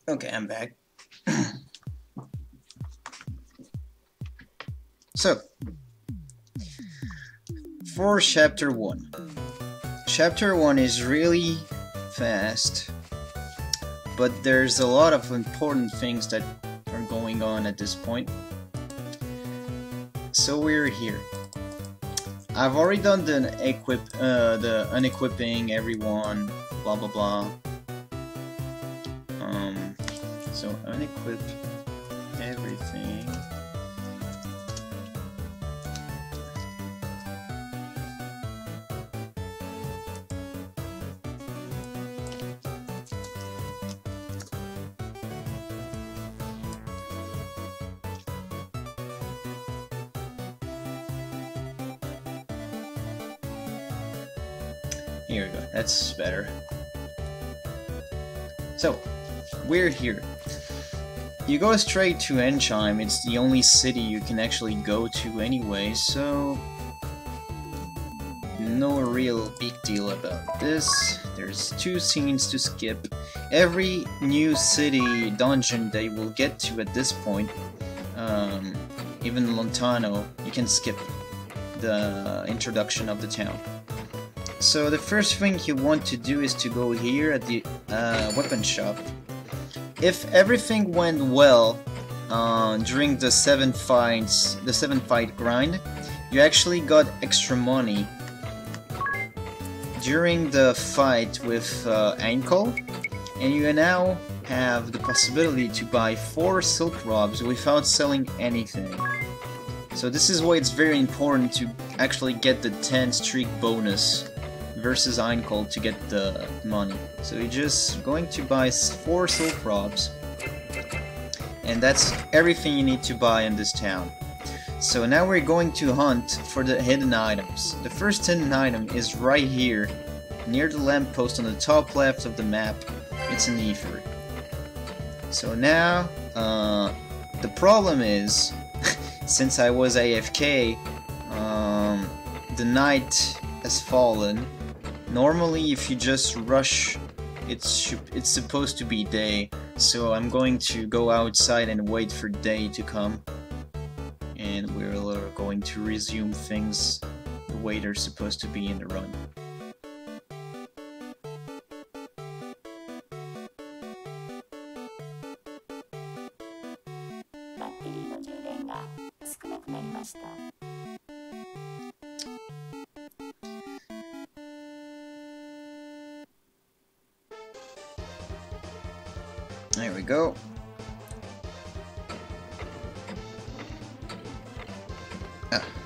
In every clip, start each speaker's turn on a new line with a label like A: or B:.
A: Okay, I'm back. So, for Chapter 1. Chapter 1 is really fast, but there's a lot of important things that are going on at this point. So we're here. I've already done the unequipping everyone, blah blah blah. So unequip everything. Here we go, that's better. So, we're here. You go straight to Enchime, it's the only city you can actually go to anyway, so no real big deal about this. There's 2 scenes to skip. Every new city dungeon they will get to at this point, even Lontano, you can skip the introduction of the town. So the first thing you want to do is to go here at the weapon shop. If everything went well during the 7 fight grind, you actually got extra money during the fight with Ankle, and you now have the possibility to buy 4 silk robes without selling anything. So this is why it's very important to actually get the 10 streak bonus versus Einkold to get the money. So you're just going to buy 4 silk robes, and that's everything you need to buy in this town. So now we're going to hunt for the hidden items. The first hidden item is right here, near the lamppost on the top left of the map. It's an ether. So now, the problem is, since I was AFK, the night has fallen. Normally, if you just rush, it's supposed to be day, so I'm going to go outside and wait for day to come, and we're going to resume things the way they're supposed to be in the run. There we go.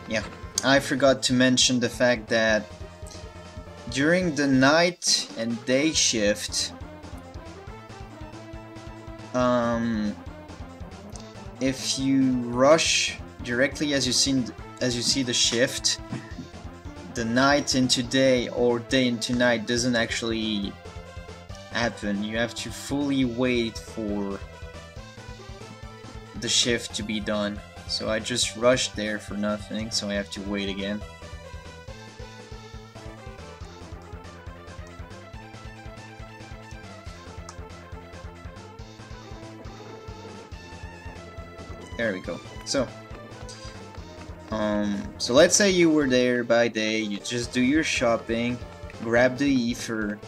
A: Yeah, I forgot to mention the fact that during the night and day shift, if you rush directly as you see the shift, the night into day or day into night doesn't actually happen. You have to fully wait for the shift to be done. So I just rushed there for nothing, so I have to wait again. There we go. So let's say you were there by day, you just do your shopping, grab the ether,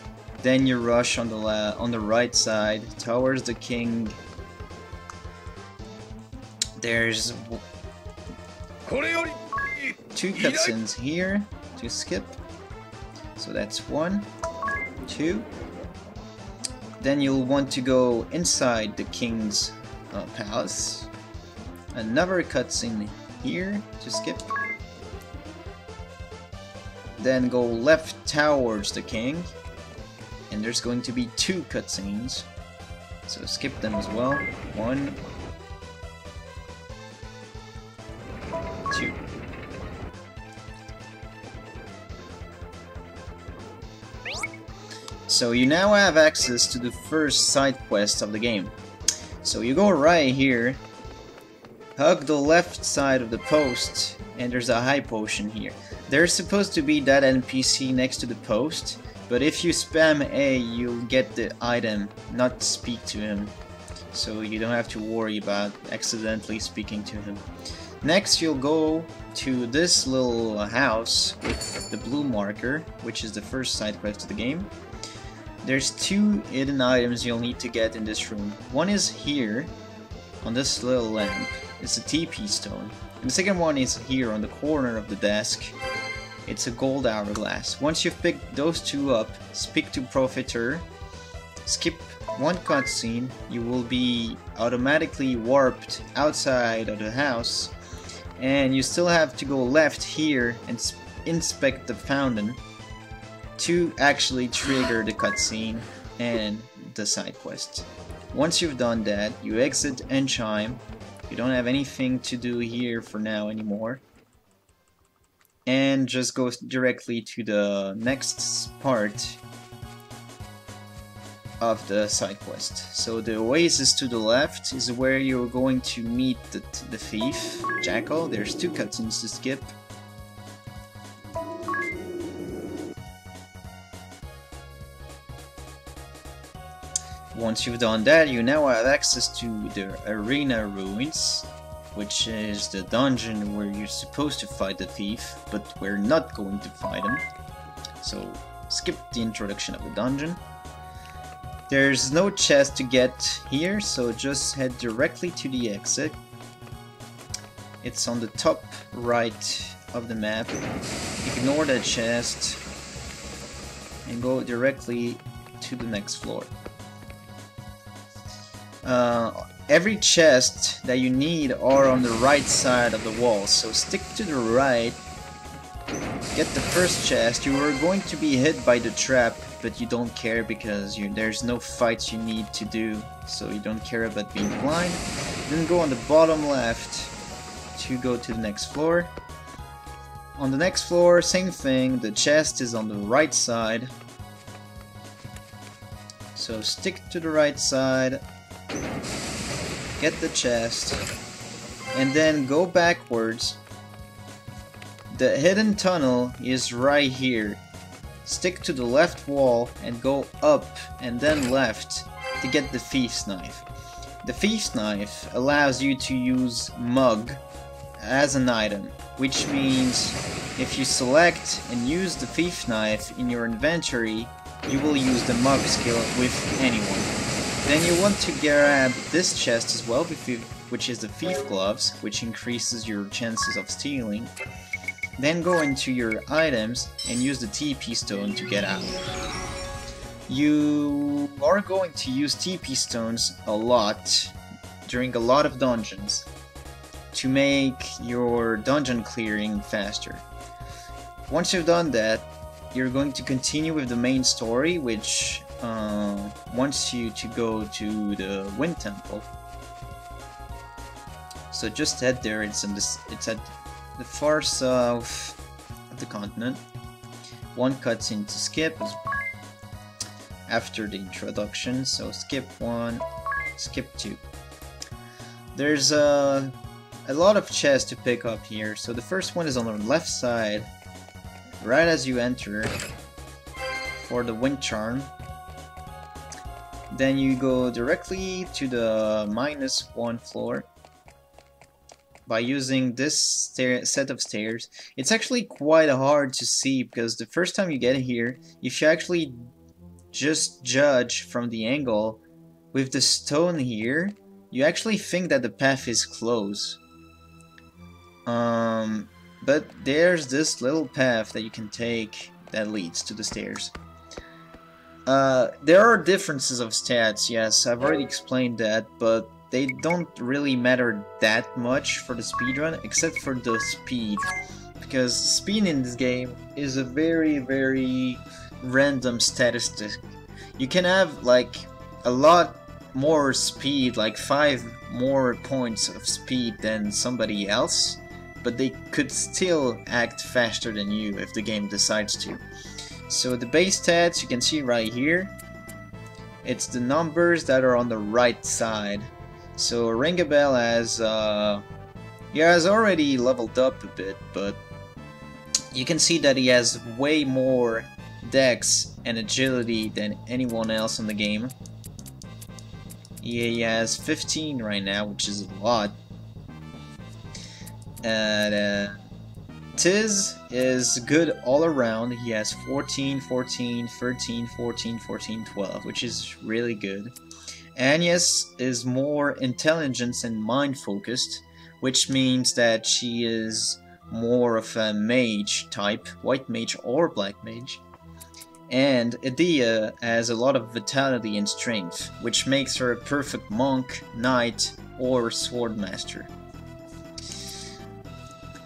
A: then you rush on the right side towards the king. There's 2 cutscenes here to skip. So that's 1, 2. Then you'll want to go inside the king's palace. Another cutscene here to skip. Then go left towards the king. And there's going to be 2 cutscenes. So skip them as well. 1, 2. So you now have access to the first side quest of the game. So you go right here, hug the left side of the post, and there's a high potion here. There's supposed to be that NPC next to the post, but if you spam A, you'll get the item, not speak to him. so you don't have to worry about accidentally speaking to him. Next, you'll go to this little house with the blue marker, which is the first side quest of the game. There's 2 hidden items you'll need to get in this room. One is here, on this little lamp. It's a TP stone. And the second one is here on the corner of the desk. It's a gold hourglass. Once you've picked those 2 up, speak to Profiteer, skip 1 cutscene, you will be automatically warped outside of the house, and you still have to go left here and inspect the fountain to actually trigger the cutscene and the side quest. Once you've done that, you exit Enchime. You don't have anything to do here for now anymore, and just go directly to the next part of the side quest. So the oasis to the left is where you're going to meet the thief, Jackal. There's 2 cutscenes to skip. Once you've done that, you now have access to the Arena Ruins, which is the dungeon where you're supposed to fight the thief, but we're not going to fight him. So skip the introduction of the dungeon. There's no chest to get here, so just head directly to the exit. It's on the top right of the map. Ignore that chest and go directly to the next floor. Every chest that you need are on the right side of the wall, so stick to the right. Get the first chest. You are going to be hit by the trap, but you don't care because there's no fights you need to do, so you don't care about being blind. Then go on the bottom left to go to the next floor. On the next floor, same thing, the chest is on the right side. So stick to the right side, get the chest, and then go backwards. The hidden tunnel is right here. Stick to the left wall and go up and then left to get the Thief's Knife. The Thief's Knife allows you to use Mug as an item, which means if you select and use the Thief's Knife in your inventory, you will use the Mug skill with anyone. Then you want to grab this chest as well, which is the Thief Gloves, which increases your chances of stealing. Then go into your items and use the TP stone to get out. You are going to use TP stones a lot during a lot of dungeons to make your dungeon clearing faster. Once you've done that, you're going to continue with the main story, which wants you to go to the Wind Temple. So just head there. It's at the far south of the continent. 1 cutscene to skip after the introduction, so skip 1, skip 2. There's a lot of chests to pick up here. So the first one is on the left side, right as you enter, for the Wind Charm. Then you go directly to the -1 floor by using this set of stairs. It's actually quite hard to see because the first time you get here, if you actually just judge from the angle with the stone here, you actually think that the path is closed. But there's this little path that you can take that leads to the stairs. There are differences of stats, yes, I've already explained that, but they don't really matter that much for the speedrun, except for the speed. Because speed in this game is a very, very random statistic. You can have like a lot more speed, like 5 more points of speed than somebody else, but they could still act faster than you if the game decides to. So the base stats you can see right here, it's the numbers that are on the right side. So Ringabel has already leveled up a bit, but you can see that he has way more dex and agility than anyone else in the game. He has 15 right now, which is a lot. And Tiz is good all around. He has 14, 14, 13, 14, 14, 12, which is really good. Agnes is more intelligence and mind focused, which means that she is more of a mage type, white mage or black mage. And Edea has a lot of vitality and strength, which makes her a perfect monk, knight, or sword master.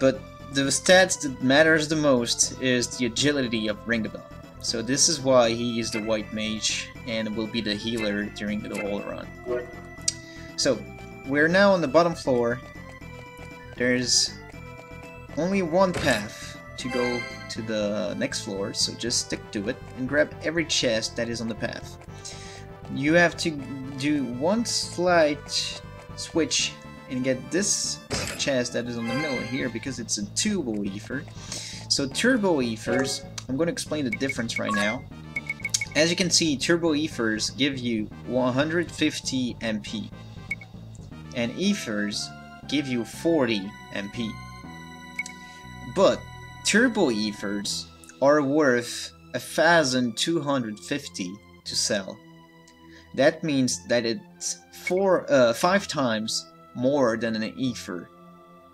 A: But the stats that matters the most is the agility of Ringabel. So this is why he is the white mage and will be the healer during the whole run. So we're now on the bottom floor. There's only one path to go to the next floor, so just stick to it and grab every chest that is on the path. You have to do one slight switch and get this chest that is on the middle here because it's a turbo ether. So turbo ethers, I'm going to explain the difference right now. As you can see, turbo ethers give you 150 MP and ethers give you 40 MP. But turbo ethers are worth 1,250 to sell. That means that it's 5 times more than an ether.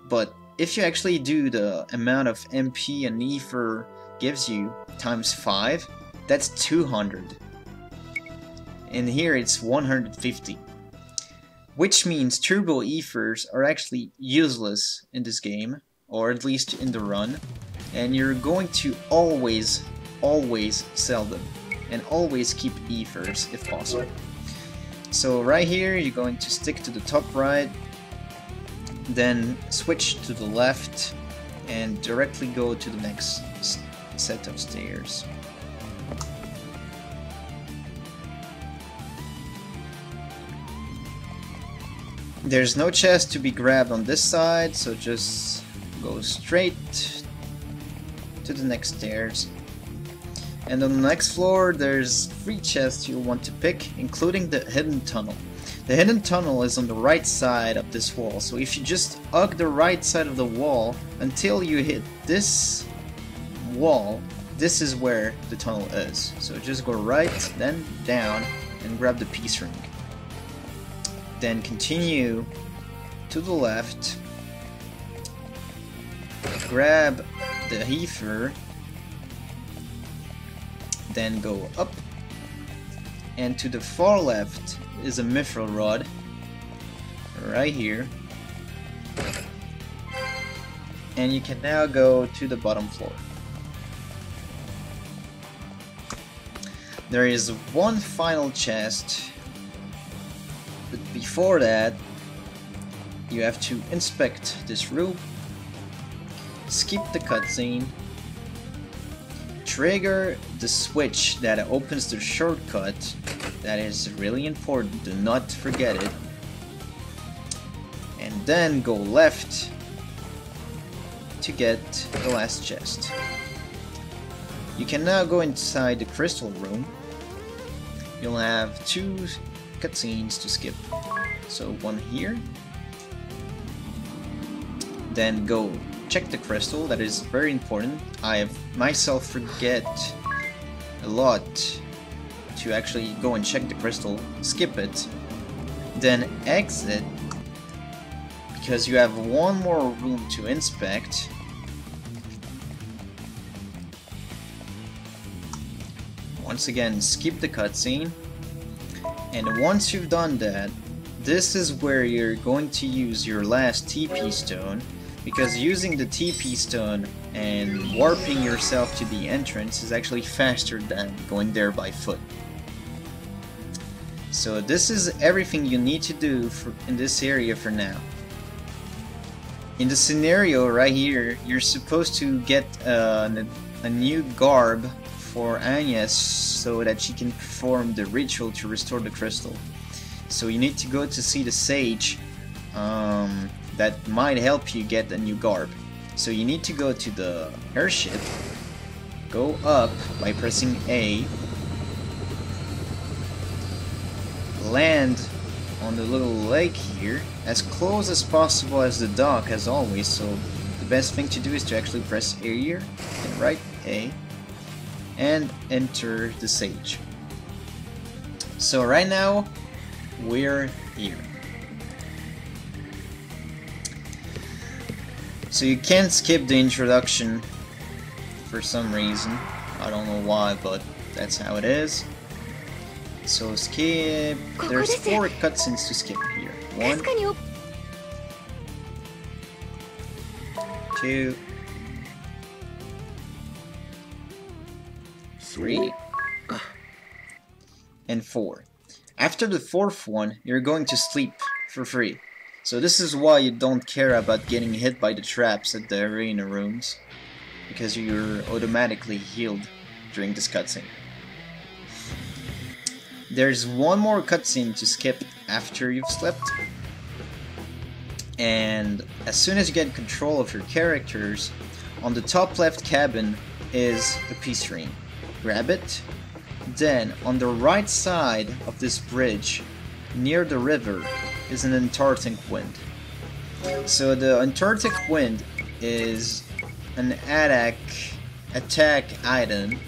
A: But if you actually do the amount of MP an ether gives you times 5, that's 200. And here it's 150. Which means turbo ethers are actually useless in this game, or at least in the run, and you're going to always sell them, and always keep ethers if possible. So right here you're going to stick to the top right, then switch to the left, and directly go to the next set of stairs. There's no chest to be grabbed on this side, so just go straight to the next stairs. And on the next floor there's 3 chests you'll want to pick, including the hidden tunnel. The hidden tunnel is on the right side of this wall, so if you just hug the right side of the wall until you hit this wall, this is where the tunnel is. So just go right, then down, and grab the peace ring. Then continue to the left, grab the ether, then go up, and to the far left is a mithril rod, right here, and you can now go to the bottom floor. There is one final chest, but before that you have to inspect this room, skip the cutscene, trigger the switch that opens the shortcut. That is really important, do not forget it, and then go left to get the last chest. You can now go inside the crystal room. You'll have 2 cutscenes to skip. So one here, then go check the crystal. That is very important. I have myself forget a lot to actually go and check the crystal. Skip it, then exit because you have one more room to inspect. Once again, skip the cutscene, and once you've done that, this is where you're going to use your last TP stone, because using the TP stone and warping yourself to the entrance is actually faster than going there by foot. So this is everything you need to do in this area for now. In the scenario right here, you're supposed to get a new garb for Agnes so that she can perform the ritual to restore the crystal. So you need to go to see the sage that might help you get a new garb. So you need to go to the airship, go up by pressing A, land on the little lake here, as close as possible as the dock as always, so the best thing to do is to actually press A here, and right A, and enter the sage. So right now, we're here. So you can't skip the introduction for some reason. I don't know why, but that's how it is. So skip. There's 4 cutscenes to skip here. 1, 2, 3, and 4. After the 4th one, you're going to sleep for free. So this is why you don't care about getting hit by the traps at the arena rooms, because you're automatically healed during this cutscene. There's one more cutscene to skip after you've slept, and as soon as you get control of your characters, on the top left cabin is a peace ring. Grab it. Then on the right side of this bridge, near the river, is an Antarctic wind. So the Antarctic wind is an attack item,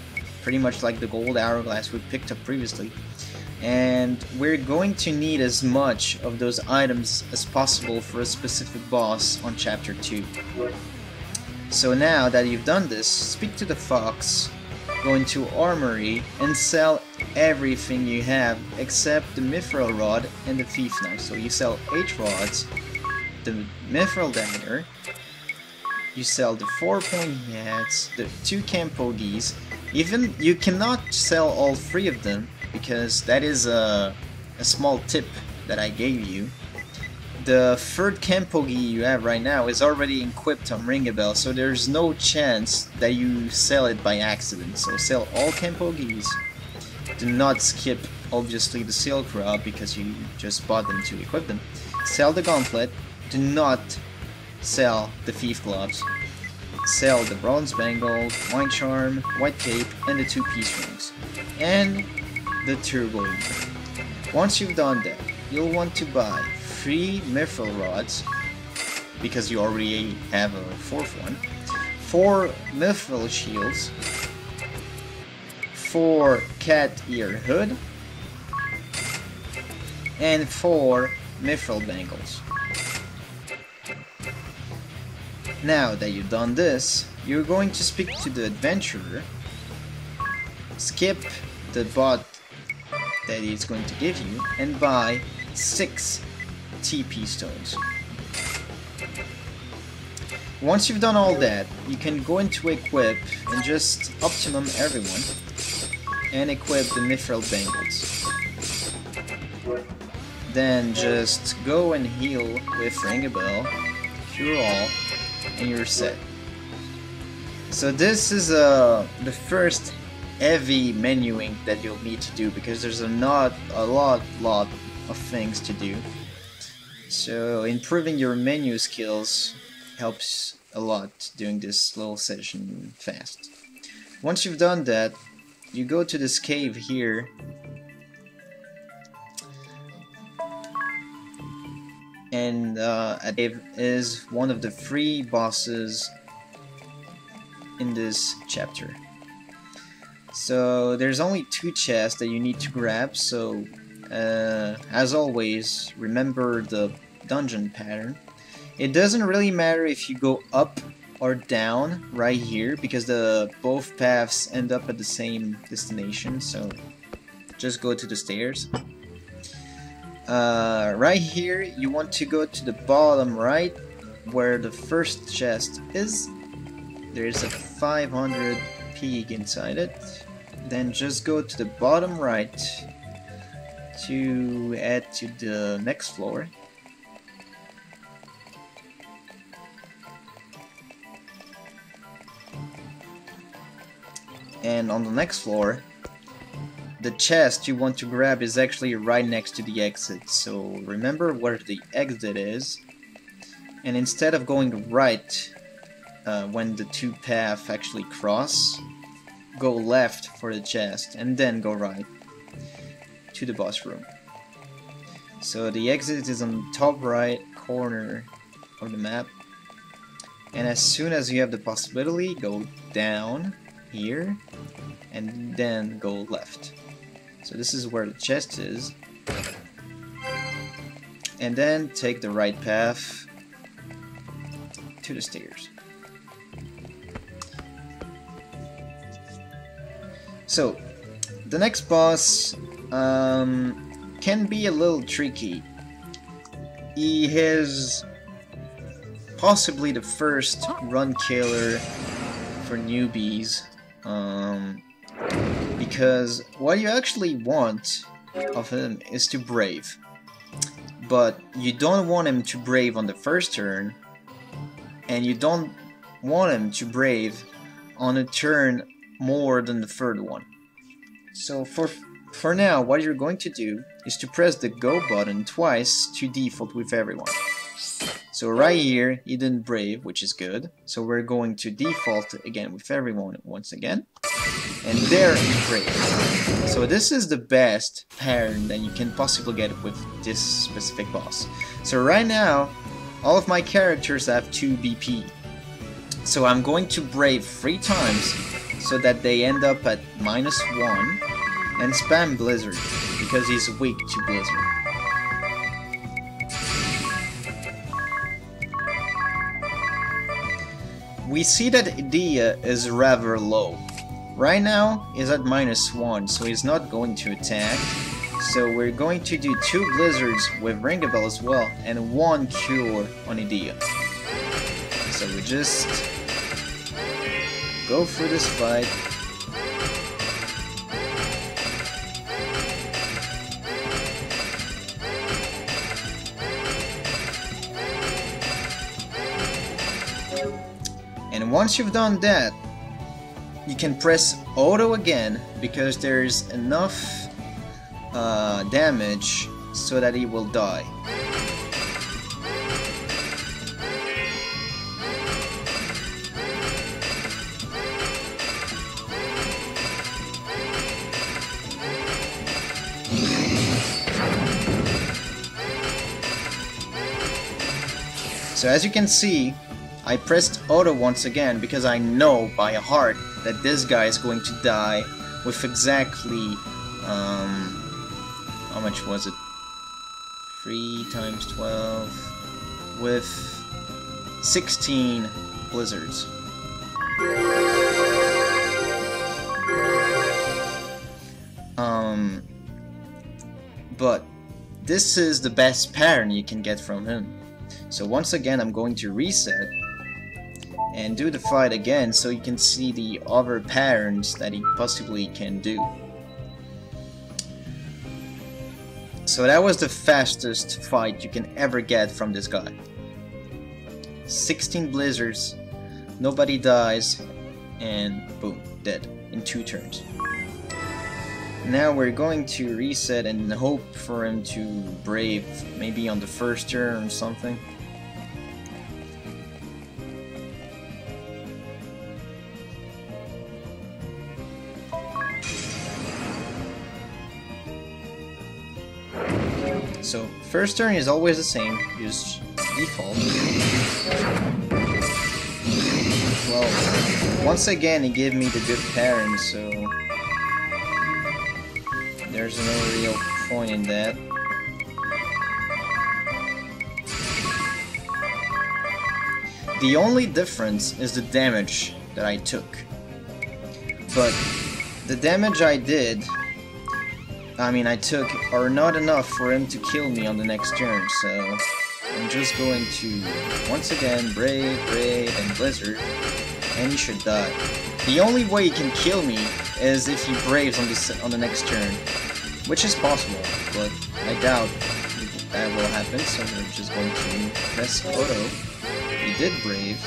A: pretty much like the gold hourglass we picked up previously. And we're going to need as much of those items as possible for a specific boss on chapter 2. So now that you've done this, speak to the fox, go into armory, and sell everything you have except the mithril rod and the thief knife. So you sell 8 rods, the mithril dagger, you sell the 4-point hats, the 2 campogies. Even you cannot sell all 3 of them, because that is a small tip that I gave you. The 3rd campogi you have right now is already equipped on Ring a Bell, so there's no chance that you sell it by accident. So sell all campogis. Do not skip, obviously, the silk rod because you just bought them to equip them. Sell the gauntlet. Do not sell the thief gloves. Sell the bronze bangle, white charm, white cape, and the 2 peace rings. And the turbo. Once you've done that, you'll want to buy 3 mithril rods, because you already have a 4th one, 4 mithril shields, 4 cat ear hood, and 4 mithril bangles. Now that you've done this, you're going to speak to the adventurer, skip the bot that he's going to give you, and buy 6 TP stones. Once you've done all that, you can go into equip and just optimum everyone and equip the mithril bangles. Then just go and heal with Ring a Bell, cure all, and you're set. So this is the first heavy menuing that you'll need to do, because there's not a lot of things to do. So improving your menu skills helps a lot doing this little session fast. Once you've done that, you go to this cave here, and a cave is one of the 3 bosses in this chapter. So there's only 2 chests that you need to grab, so as always, remember the dungeon pattern. It doesn't really matter if you go up or down right here, because both paths end up at the same destination, so just go to the stairs. Right here, you want to go to the bottom right, where the first chest is. There's a 500 pig inside it. Then just go to the bottom right to add to the next floor. And on the next floor, the chest you want to grab is actually right next to the exit. So remember where the exit is, and instead of going right when the 2 paths actually cross, go left for the chest and then go right to the boss room. So the exit is on the top right corner of the map. And as soon as you have the possibility, go down here and then go left. So this is where the chest is. And then take the right path to the stairs. So the next boss can be a little tricky. He is possibly the first run killer for newbies, because what you actually want of him is to brave, but you don't want him to brave on the first turn, and you don't want him to brave on a turn more than the third one. So for now, what you're going to do is to press the go button twice to default with everyone. So right here, he didn't brave, which is good. So we're going to default again with everyone once again. And there he braved. So this is the best pattern that you can possibly get with this specific boss. So right now, all of my characters have 2 BP. So I'm going to brave 3 times so that they end up at -1 and spam Blizzard because he's weak to Blizzard. We see that Idea is rather low. Right now he's at -1, so he's not going to attack. So we're going to do 2 Blizzards with Ring the Bell as well and 1 Cure on Idea. So we just go for this fight. And once you've done that, you can press auto again because there's enough damage so that he will die. So as you can see, I pressed auto once again because I know by heart that this guy is going to die with exactly, how much was it? 3 times 12 with 16 blizzards. But this is the best pattern you can get from him. So once again, I'm going to reset and do the fight again so you can see the other patterns that he possibly can do. So that was the fastest fight you can ever get from this guy. 16 blizzards, nobody dies, and boom, dead in 2 turns. Now we're going to reset and hope for him to brave, maybe on the first turn or something. So, first turn is always the same, just default. Well, once again, he gave me the good pattern, so there's no real point in that. The only difference is the damage that I took. But the damage I took are not enough for him to kill me on the next turn, so I'm just going to once again brave, and blizzard, and he should die. The only way he can kill me is if he braves on the next turn, which is possible, but I doubt that will happen, so we're just going to press auto. He did brave.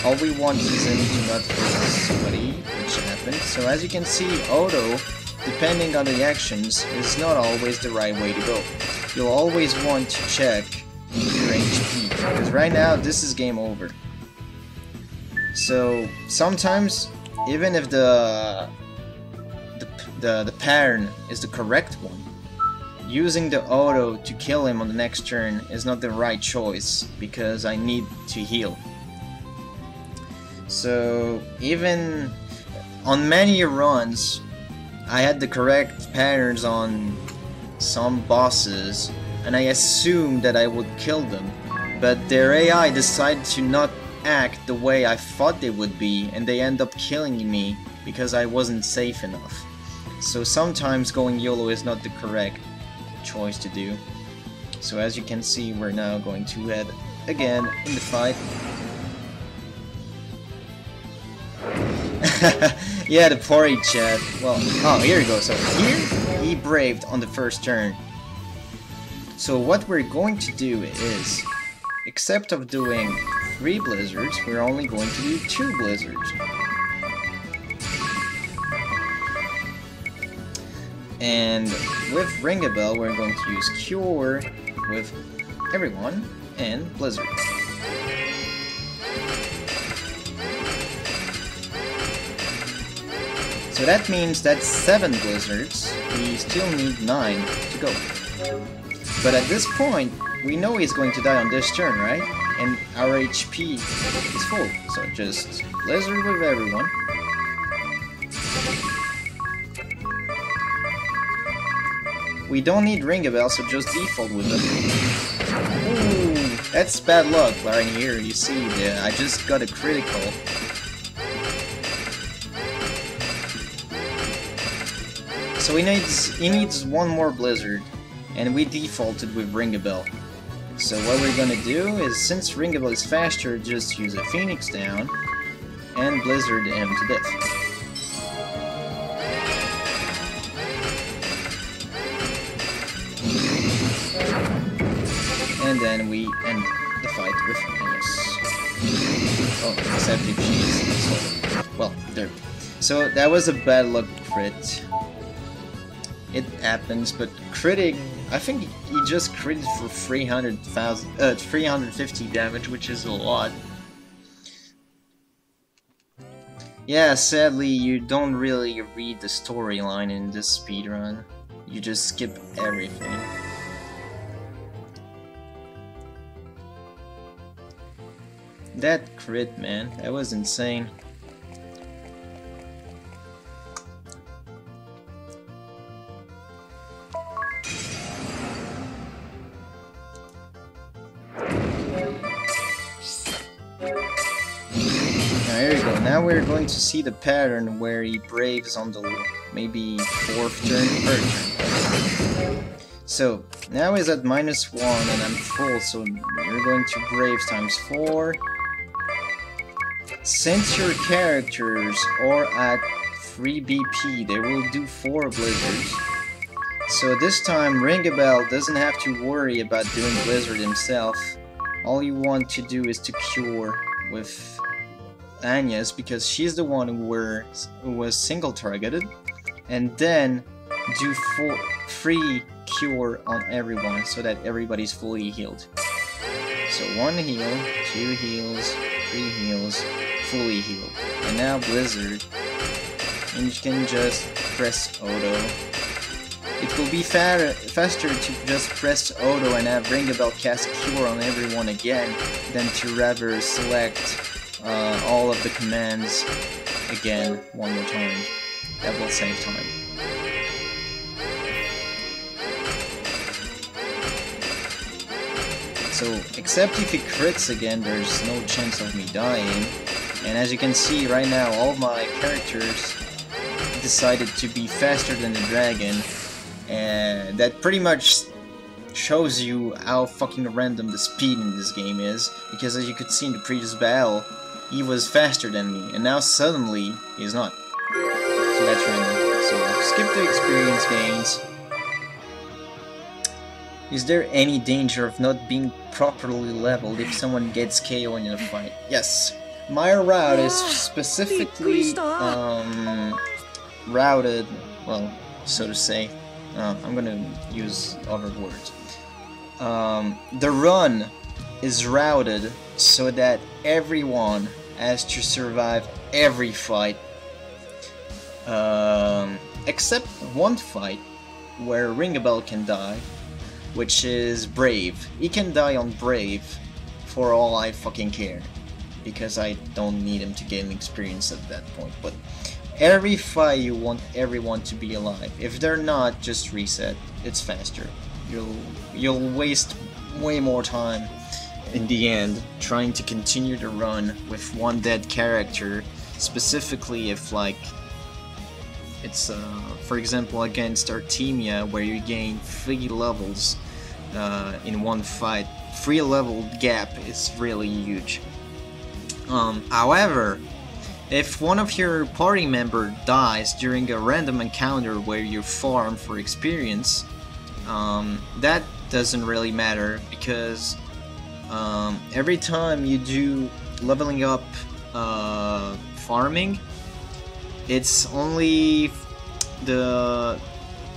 A: All we want is him to not focus somebody, which happened. So as you can see, auto, depending on the actions, is not always the right way to go. You'll always want to check your HP, because right now this is game over. So sometimes, even if the pattern is the correct one, using the auto to kill him on the next turn is not the right choice, because I need to heal. So even on many runs, I had the correct patterns on some bosses, and I assumed that I would kill them, but their AI decided to not act the way I thought they would be, and they end up killing me because I wasn't safe enough. So sometimes going YOLO is not the correct choice to do. So as you can see, we're now going to head again in the fight. Yeah, the party chat. Well, oh, here we go. So here, he braved on the first turn. So what we're going to do is, except of doing 3 blizzards, we're only going to do 2 blizzards. And with Ring a Bell, we're going to use Cure with everyone and Blizzard. So that means that's 7 blizzards. We still need 9 to go. But at this point, we know he's going to die on this turn, right? And our HP is full. So just blizzard with everyone. We don't need Ring a Bell, so just default with them. Ooh, that's bad luck right here. You see, I just got a critical. So he needs 1 more blizzard, and we defaulted with Ring a Bell. So what we're gonna do is, since Ring a Bell is faster, just use a Phoenix down and blizzard him to death. And then we end the fight with Venus. Oh, except if she's so, well, there. So that was a bad luck crit. It happens, but critting, I think he just critted for 350 damage, which is a lot. Yeah, sadly, you don't really read the storyline in this speedrun. You just skip everything. That crit, man, that was insane. Now we're going to see the pattern where he braves on the maybe 4th turn, 3rd turn. So now he's at -1 and I'm full, so you're going to brave times 4. Since your characters are at 3 BP, they will do 4 blizzards. So this time Ring a Bell doesn't have to worry about doing blizzard himself. All you want to do is to cure with Anya's, because she's the one who was single targeted, and then do 3 cure on everyone so that everybody's fully healed. So 1 heal, 2 heals, 3 heals, fully healed. And now blizzard, and you can just press auto. It will be faster to just press auto and have Ring a Bell cast cure on everyone again than to rather select all of the commands again 1 more time. That will save time. So, except if he crits again, there's no chance of me dying. And as you can see right now, all of my characters decided to be faster than the dragon, and that pretty much shows you how fucking random the speed in this game is, because as you could see in the previous battle, he was faster than me, and now suddenly he's not. So that's random. So skip the experience gains. Is there any danger of not being properly leveled if someone gets KO in a fight? Yes. My route is specifically routed, well, so to say. I'm gonna use other words. The run is routed so that everyone has to survive every fight, except one fight where Ringabel can die, which is Brave. He can die on Brave for all I fucking care, because I don't need him to gain experience at that point. But every fight you want everyone to be alive. If they're not, just reset. It's faster. You'll waste way more time in the end trying to continue to run with one dead character, specifically if like it's for example against Artemia, where you gain 3 levels in one fight. 3 level gap is really huge. However, if one of your party member dies during a random encounter where you farm for experience, that doesn't really matter, because every time you do leveling up farming, it's only the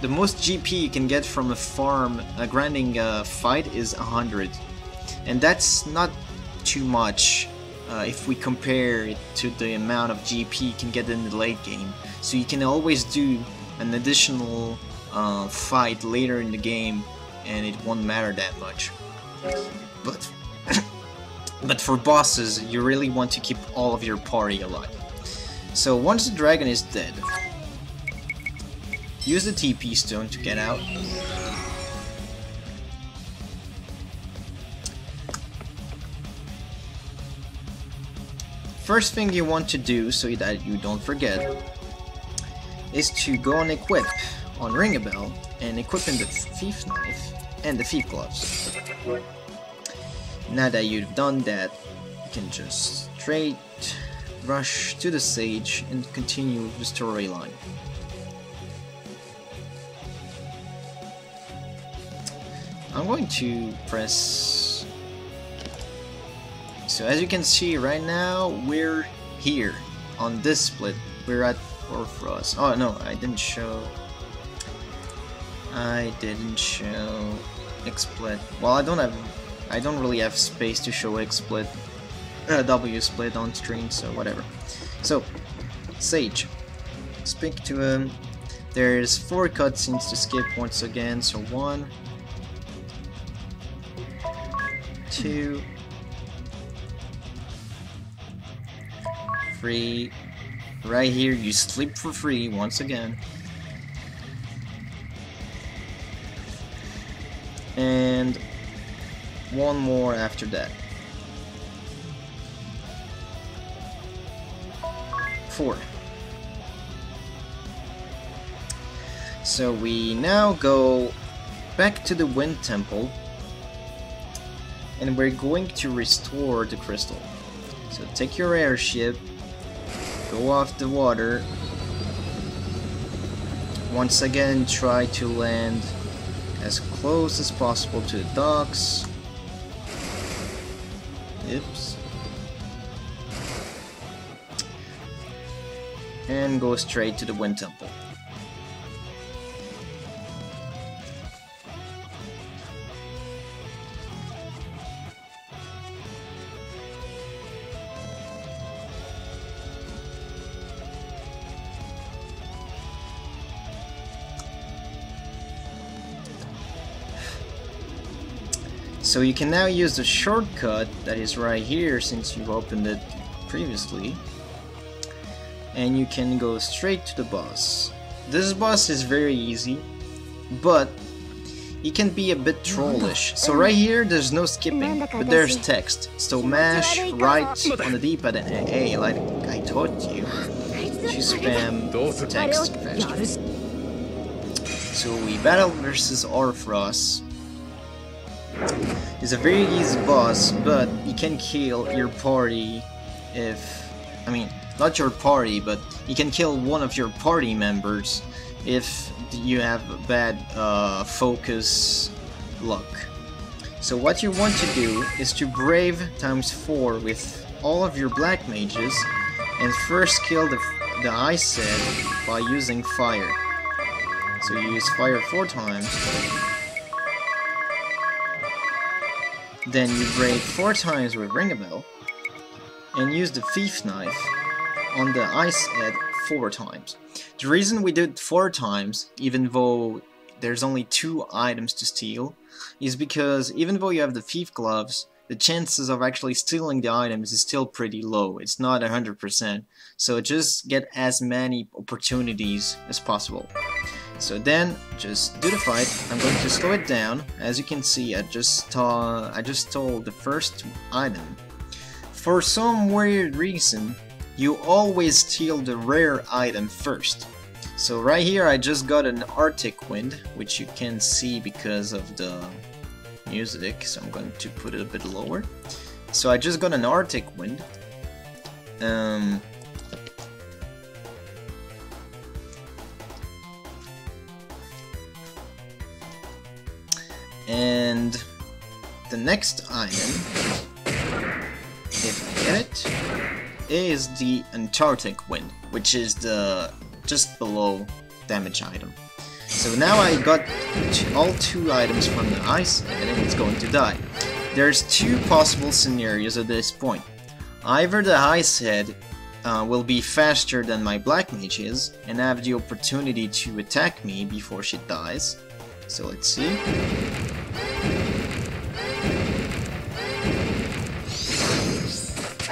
A: most GP you can get from a grinding fight is 100, and that's not too much if we compare it to the amount of GP you can get in the late game. So you can always do an additional fight later in the game, and it won't matter that much. But but for bosses, you really want to keep all of your party alive. So once the dragon is dead, use the TP stone to get out. First thing you want to do, so that you don't forget, is to go and equip on Ringabel and equip in the Thief Knife and the Thief Gloves. Now that you've done that, you can just straight rush to the Sage and continue the storyline. I'm going to press... So as you can see right now, we're here on this split. We're at Orfrost. Oh no, I didn't show XSplit. Well, I don't really have space to show XSplit, W split on screen, so whatever. So, Sage, speak to him. There's 4 cutscenes to skip once again, so 1, 2, 3. Right here, you sleep for free once again. And 1 more after that. 4. So we now go back to the Wind Temple, and we're going to restore the crystal. So take your airship, go off the water, once again try to land as close as possible to the docks. Oops. And go straight to the Wind Temple. So you can now use the shortcut that is right here, since you've opened it previously, and you can go straight to the boss. This boss is very easy, but he can be a bit trollish. So right here there's no skipping, but there's text. So mash right on the D-pad and A, like I taught you, to spam text faster. So we battle versus Orfrost. He's a very easy boss, but he can kill your party if... I mean, not your party, but he can kill one of your party members if you have bad focus luck. So what you want to do is to Brave ×4 with all of your black mages and first kill the Ice Head by using fire. So you use fire 4 times. Then you Brave 4 times with Ringabel, and use the Thief Knife on the Ice Head 4 times. The reason we did 4 times, even though there's only 2 items to steal is because even though you have the thief gloves, the chances of actually stealing the items is still pretty low. It's not 100%. So just get as many opportunities as possible. So then, just do the fight. I'm going to slow it down. As you can see, I just stole the first item. For some weird reason, you always steal the rare item first. So right here, I just got an Arctic Wind, which you can see because of the music. So I'm going to put it a bit lower. So I just got an Arctic Wind. And the next item, if I get it, is the Antarctic Wind, which is the just below damage item. So now I got all 2 items from the ice head and it's going to die. There's 2 possible scenarios at this point. Either the ice head will be faster than my black mage is and have the opportunity to attack me before she dies. So let's see.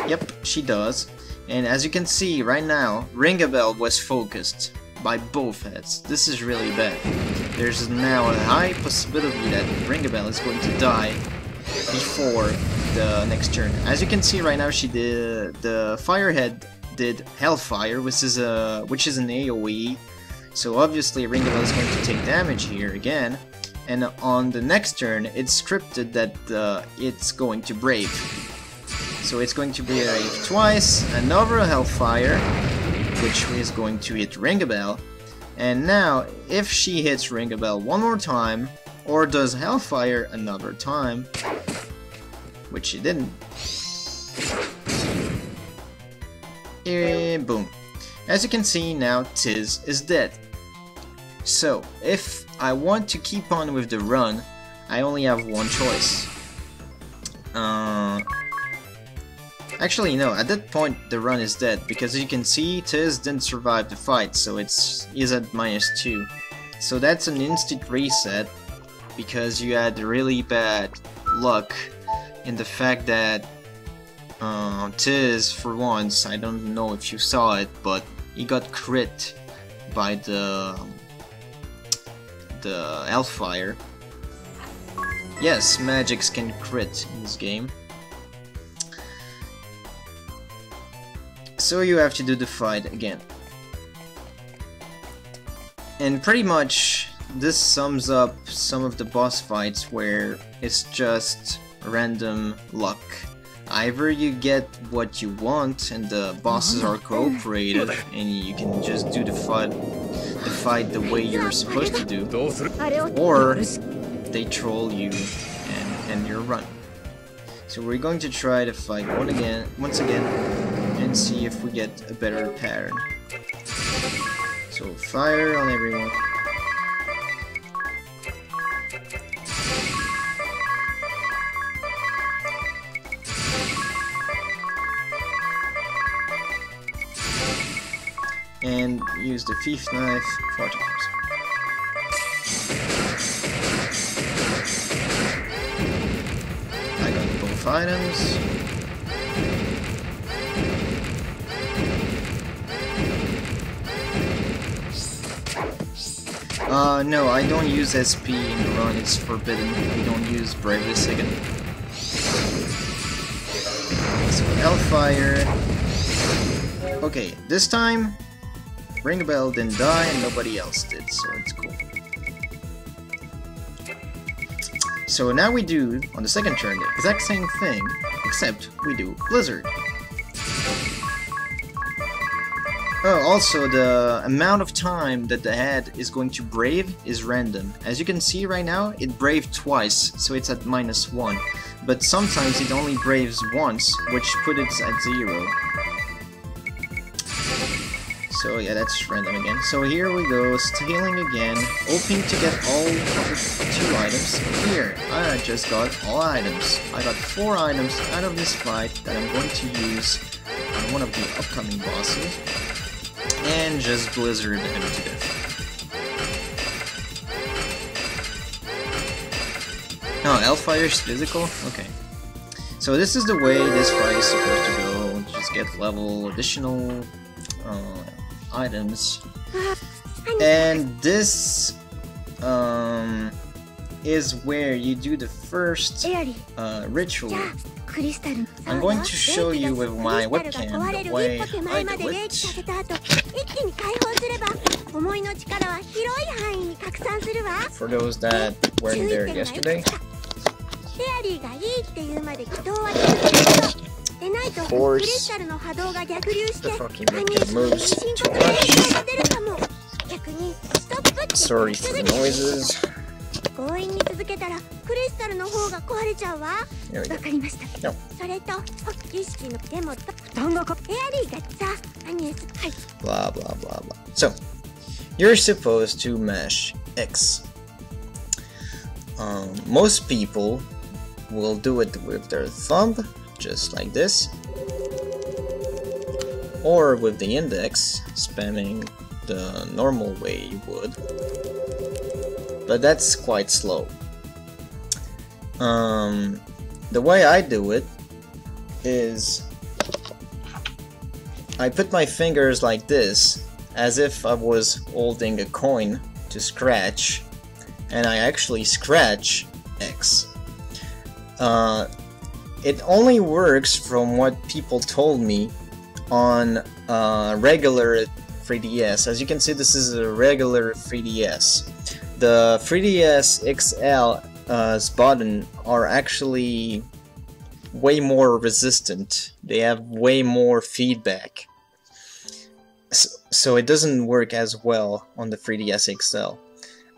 A: Yep, she does. And as you can see right now, Ring-a-Bell was focused by both heads. This is really bad. There's now a high possibility that Ring-a-Bell is going to die before the next turn. As you can see right now, she did the Firehead did Hellfire, which is an AoE. So obviously Ring-a-Bell is going to take damage here again. And on the next turn, it's scripted that it's going to Brave. So it's going to Brave twice, another Hellfire, which is going to hit Ring-a-Bell. And now, if she hits Ring-a-Bell one more time, or does Hellfire another time, which she didn't, boom. As you can see now, Tiz is dead. So, if I want to keep on with the run, I only have one choice. Actually, no, at that point the run is dead, because as you can see, Tiz didn't survive the fight, so he's at -2. So that's an instant reset, because you had really bad luck in the fact that Tiz, for once, I don't know if you saw it, but he got crit by the Hellfire. Yes, magics can crit in this game. So you have to do the fight again. And pretty much this sums up some of the boss fights where it's just random luck. Either you get what you want and the bosses are cooperative and you can just do the fight the way you're supposed to do, or they troll you and end your run. So we're going to try to fight once again and see if we get a better pattern. So fire on everyone. And use the thief knife 4 times. I got both items. No, I don't use SP in the run, it's forbidden. We don't use Brave the Second. So Hellfire. Okay, this time Ring-a-Bell didn't die and nobody else did, so it's cool. So now we do, on the second turn, the exact same thing, except we do Blizzard. Oh, also, the amount of time that the head is going to Brave is random. As you can see right now, it braved twice, so it's at -1. But sometimes it only braves once, which puts it at 0. So yeah, that's random again. So here we go, stealing again, hoping to get all of the 2 items. Here, I just got all items. I got 4 items out of this fight that I'm going to use on one of the upcoming bosses. And just Blizzard him to death. Oh, Hellfire is physical? Okay. So this is the way this fight is supposed to go. Just get level additional items. And this is where you do the first ritual. I'm going to show you with my webcam the way I do it. For those that weren't there yesterday. Force the fucking webcam moves too much. Sorry for the noises. There we go. No. Blah blah blah blah. So, you're supposed to mash X. Most people will do it with their thumb, just like this, or with the index, spamming the normal way you would, but that's quite slow. The way I do it is I put my fingers like this, as if I was holding a coin to scratch, and I actually scratch X. It only works from what people told me on regular 3DS. As you can see, this is a regular 3DS. The 3DS XL's button are actually way more resistant. They have way more feedback. So it doesn't work as well on the 3DS XL.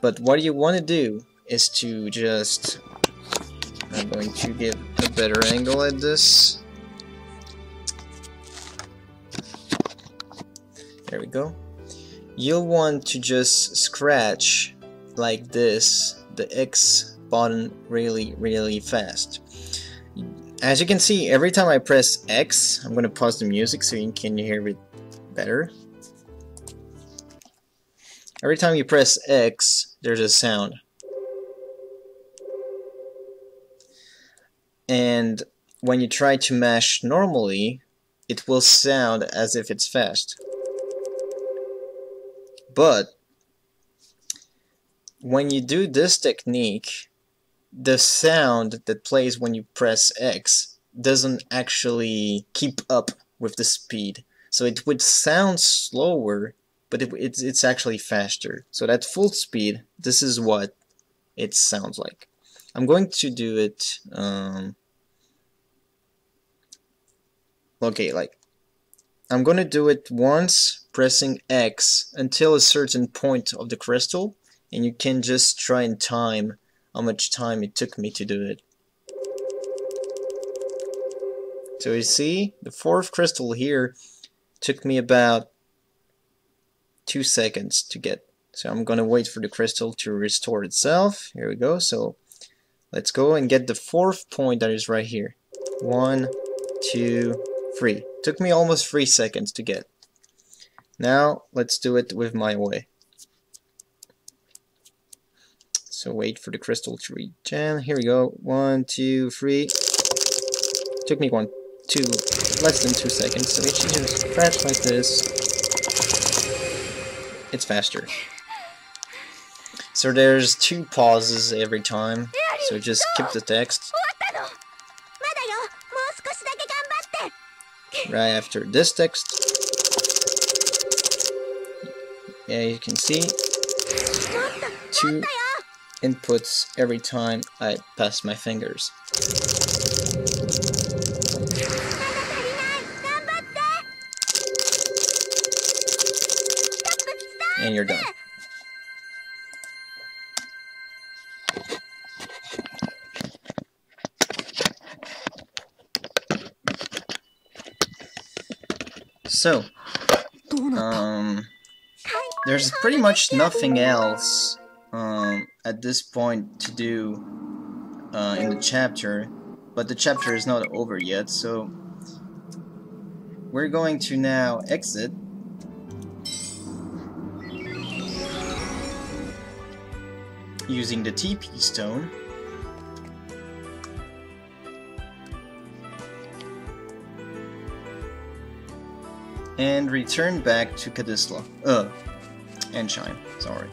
A: But what you want to do is to just... I'm going to give a better angle at this. There we go. You'll want to just scratch like this the X button really fast. As you can see, every time I press X, I'm gonna pause the music so you can hear it better. Every time you press X, there's a sound. And when you try to mash normally, it will sound as if it's fast. But when you do this technique, the sound that plays when you press X doesn't actually keep up with the speed. So it would sound slower, but it's actually faster. So at full speed, this is what it sounds like. I'm going to do it, okay, like, I'm going to do it once, pressing X until a certain point of the crystal, and you can just try and time how much time it took me to do it. So you see, the fourth crystal here took me about 2 seconds to get. So I'm going to wait for the crystal to restore itself. Here we go. So let's go and get the fourth point that is right here. 1, 2, 3. Took me almost 3 seconds to get. Now let's do it with my way. So wait for the crystal to regen. Here we go. 1, 2, 3. Took me less than 2 seconds. So if you just scratch like this, it's faster. So there's 2 pauses every time. So just skip the text. Right after this text. Yeah, you can see 2 inputs every time I pass my fingers. And you're done. So, there's pretty much nothing else at this point to do in the chapter, but the chapter is not over yet, so we're going to now exit. Using the TP stone, and return back to Kadisla. Enshine, sorry.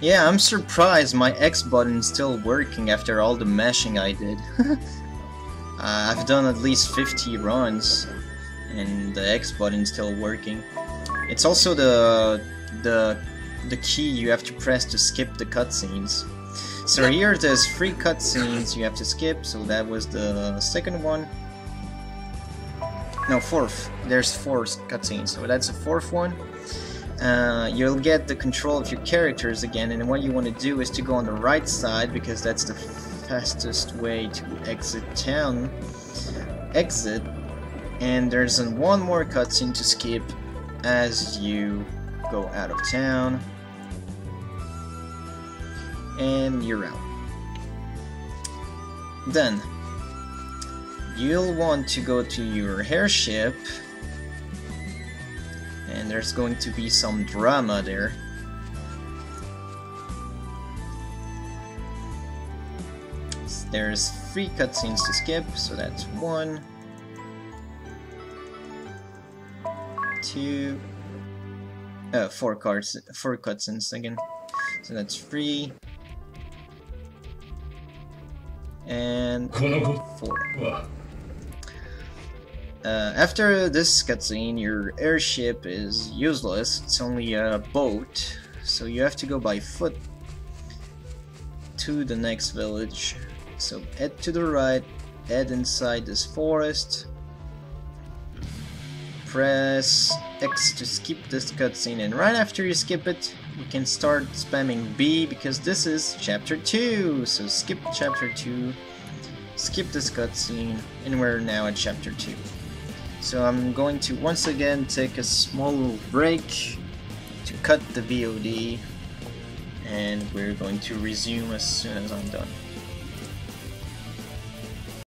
A: Yeah, I'm surprised my X button's still working after all the mashing I did. I've done at least 50 runs, and the X button's still working. It's also the key you have to press to skip the cutscenes. So here there's 3 cutscenes you have to skip, so that was the second one. No, 4th. There's 4 cutscenes, so that's the 4th one. You'll get the control of your characters again, and what you want to do is to go on the right side, because that's the fastest way to exit town. Exit, and there's one more cutscene to skip as you go out of town. And you're out. Then you'll want to go to your airship, and there's going to be some drama there. There's 3 cutscenes to skip, so that's 1, 2, 4 cutscenes again. So that's 3 and 4. After this cutscene, your airship is useless. It's only a boat, so you have to go by foot to the next village. So head to the right, head inside this forest, press X to skip this cutscene, and right after you skip it, you can start spamming B, because this is chapter 2. So skip chapter 2, skip this cutscene, and we're now at chapter 2. So I'm going to once again take a small break to cut the VOD, and we're going to resume as soon as I'm done.